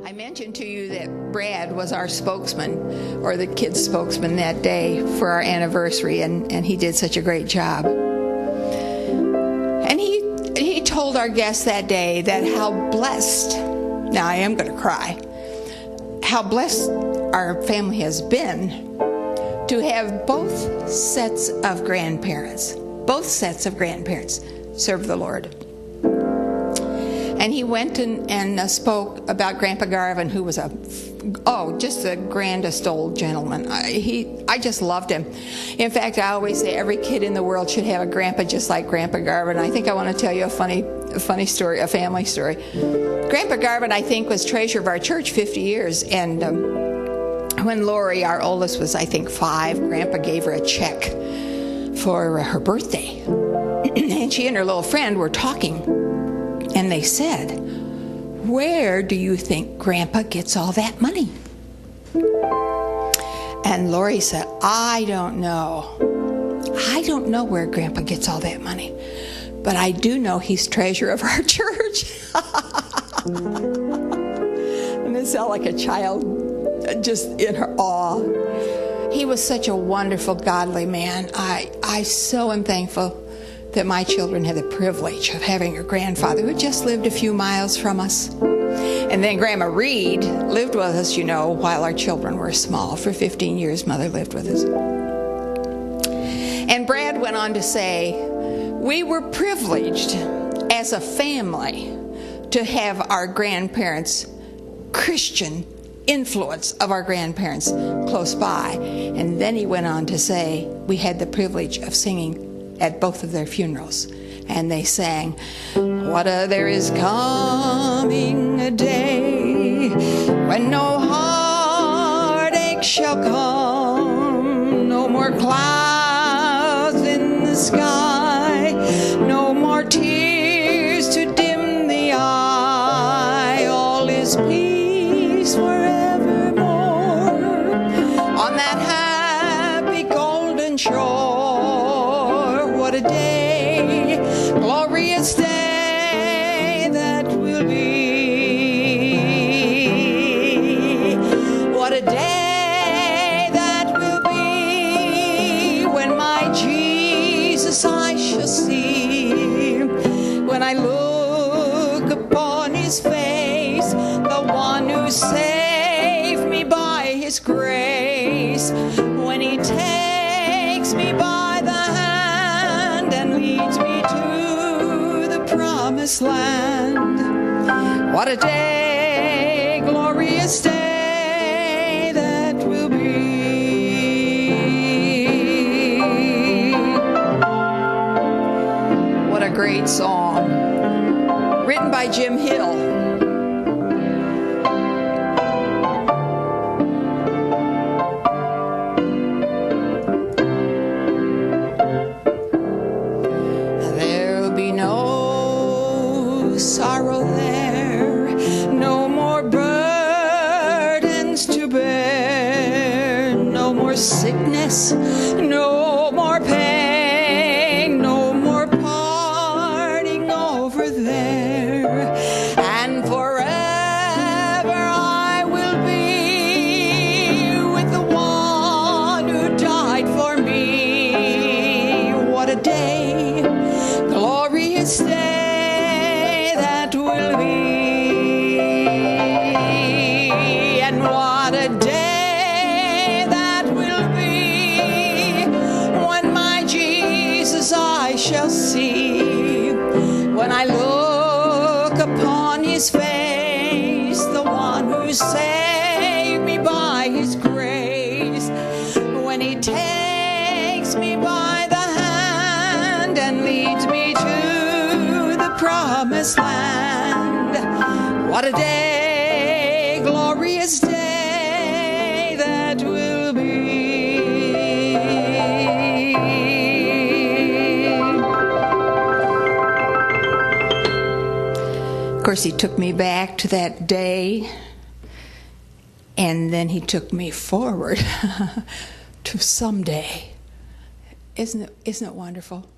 I mentioned to you that Brad was our spokesman, or the kids' spokesman that day for our anniversary, and he did such a great job. And he told our guests that day that how blessed, now I am going to cry, how blessed our family has been to have both sets of grandparents serve the Lord. And he went and spoke about Grandpa Garvin, who was just the grandest old gentleman. I just loved him. In fact, I always say every kid in the world should have a grandpa just like Grandpa Garvin. I think I want to tell you a funny story, a family story. Grandpa Garvin, I think, was treasurer of our church 50 years. And when Lori, our oldest, was, I think, 5, Grandpa gave her a check for her birthday. And she and her little friend were talking. And they said, "Where do you think Grandpa gets all that money?" And Lori said, I don't know where Grandpa gets all that money. But I do know he's treasurer of our church." And it sounded like a child just in her awe. He was such a wonderful, godly man. I so am thankful that my children had the privilege of having a grandfather who just lived a few miles from us. And then Grandma Reed lived with us, while our children were small. For 15 years, Mother lived with us. And Brad went on to say, we were privileged as a family to have our grandparents, Christian influence of our grandparents close by. And then he went on to say, we had the privilege of singing at both of their funerals. And they sang, there is coming a day when no heartache shall come, no more clouds in the sky, no more tears to dim the eye, all is peace forevermore on that happy golden shore. What a day, glorious day that will be. What a day that will be when my Jesus I shall see. When I look upon his face, the one who saved me by his grace. When he takes me by the hand and leads me to the promised land. What a day, glorious day that will be. What a great song, written by Jim Hill. Sorrow there, no more burdens to bear, no more sickness, no more pain, no more parting over there, and forever I will be with the one who died for me. What a day, glorious day will be, and what a day that will be when my Jesus I shall see. When I look upon his face, the one who saved me by his grace. When he takes me by the hand and leads me to the promised land. What a day, glorious day that will be. Of course, he took me back to that day, and then he took me forward to someday. Isn't it wonderful?